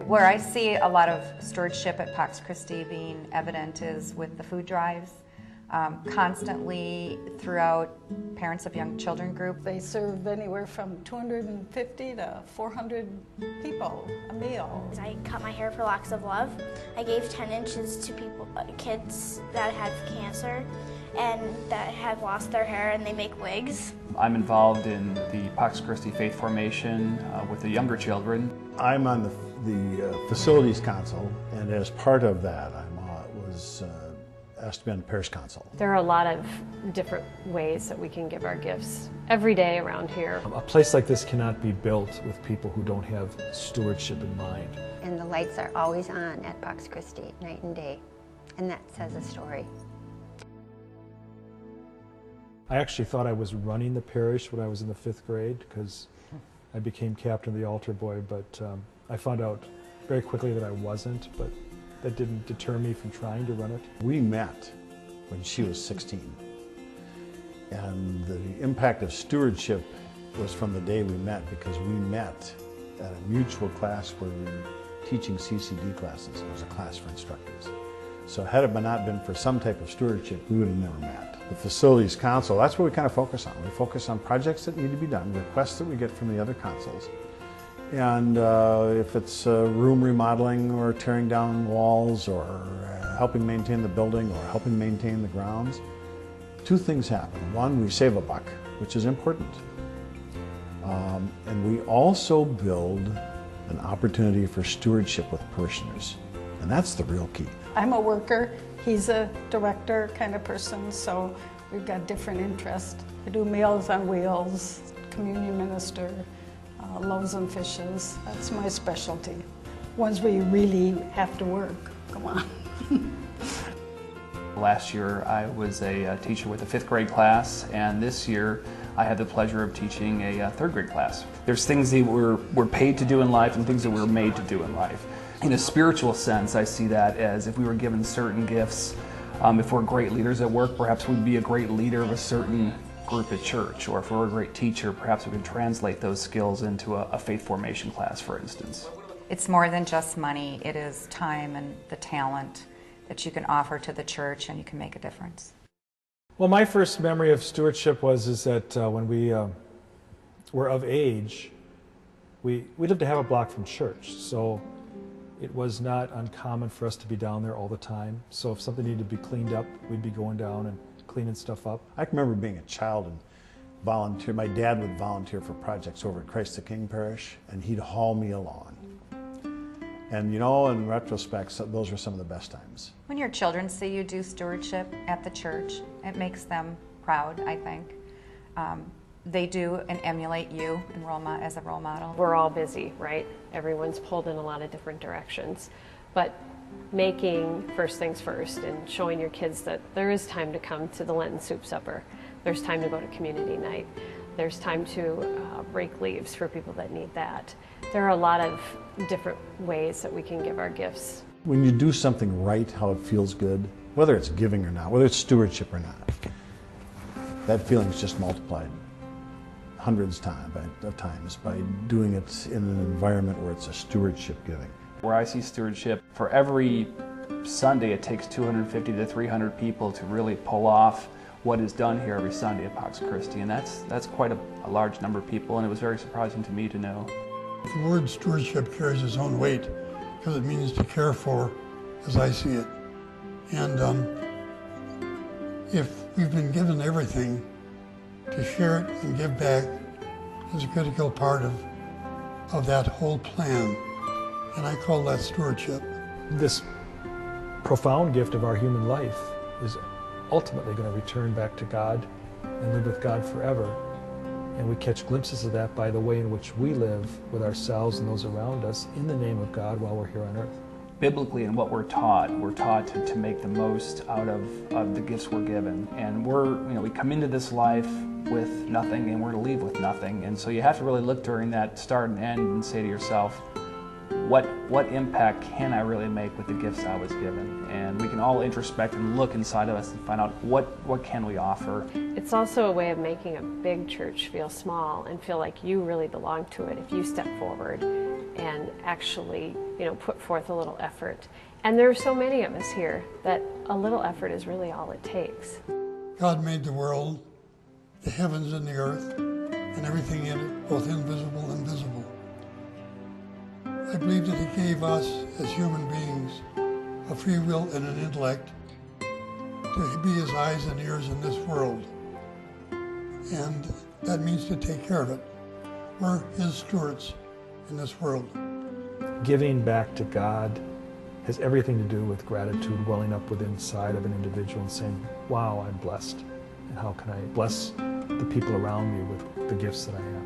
Where I see a lot of stewardship at Pax Christi being evident is with the food drives. Constantly throughout Parents of Young Children group. They serve anywhere from 250 to 400 people a meal. I cut my hair for Locks of Love. I gave 10 inches to kids that had cancer and that have lost their hair, and they make wigs. I'm involved in the Pax Christi Faith Formation with the younger children. I'm on the Facilities Council, and as part of that I was asked to be on the Parish Council. There are a lot of different ways that we can give our gifts every day around here. A place like this cannot be built with people who don't have stewardship in mind. And the lights are always on at Pax Christi, night and day, and that says a story. I actually thought I was running the parish when I was in the 5th grade because I became captain of the altar boy, but I found out very quickly that I wasn't, but that didn't deter me from trying to run it. We met when she was 16, and the impact of stewardship was from the day we met, because we met at a mutual class where we were teaching CCD classes. It was a class for instructors. So had it not been for some type of stewardship, we would have never met. The Facilities Council, that's what we kind of focus on. We focus on projects that need to be done, requests that we get from the other councils. And if it's room remodeling or tearing down walls or helping maintain the building or helping maintain the grounds, two things happen. One, we save a buck, which is important. And we also build an opportunity for stewardship with parishioners. And that's the real key. I'm a worker, he's a director kind of person, so we've got different interests. I do Meals on Wheels, communion minister, loaves and fishes. That's my specialty. Ones where you really have to work. Come on. Last year I was a teacher with a 5th grade class, and this year I had the pleasure of teaching a 3rd grade class. There's things that we're paid to do in life and things that we're made to do in life. In a spiritual sense, I see that as if we were given certain gifts, if we're great leaders at work, perhaps we'd be a great leader of a certain group at church, or if we're a great teacher, perhaps we can translate those skills into a faith formation class, for instance. It's more than just money. It is time and the talent that you can offer to the church, and you can make a difference. Well, my first memory of stewardship is that when we were of age, we lived a half a block from church, so it was not uncommon for us to be down there all the time. So if something needed to be cleaned up, we'd be going down and cleaning stuff up. I can remember being a child and volunteer. My dad would volunteer for projects over at Christ the King Parish, and he'd haul me along. And you know, in retrospect, those were some of the best times. When your children see you do stewardship at the church, it makes them proud, I think. They do and emulate you as a role model. We're all busy, right? Everyone's pulled in a lot of different directions. But making first things first and showing your kids that there is time to come to the Lenten soup supper. There's time to go to community night. There's time to rake leaves for people that need that. There are a lot of different ways that we can give our gifts. When you do something right, how it feels good, whether it's giving or not, whether it's stewardship or not, that feeling's just multiplied hundreds of times by doing it in an environment where it's a stewardship giving. Where I see stewardship, for every Sunday it takes 250 to 300 people to really pull off what is done here every Sunday at Pax Christi, and that's quite a large number of people, and it was very surprising to me to know. The word stewardship carries its own weight because it means to care for, as I see it. And if we've been given everything, to share it and give back is a critical part of that whole plan, and I call that stewardship. This profound gift of our human life is ultimately going to return back to God and live with God forever. And we catch glimpses of that by the way in which we live with ourselves and those around us in the name of God while we're here on earth. Biblically, in what we're taught to make the most out of the gifts we're given. And we come into this life with nothing and we're to leave with nothing. And so you have to really look during that start and end and say to yourself, what impact can I really make with the gifts I was given? And we can all introspect and look inside of us and find out what can we offer. It's also a way of making a big church feel small and feel like you really belong to it if you step forward and actually, put forth a little effort. And there are so many of us here that a little effort is really all it takes. God made the world, the heavens and the earth, and everything in it, both invisible and visible. I believe that He gave us, as human beings, a free will and an intellect to be His eyes and ears in this world. And that means to take care of it. We're His stewards in this world. Giving back to God has everything to do with gratitude welling up within inside of an individual and saying, wow, I'm blessed. And how can I bless the people around me with the gifts that I have?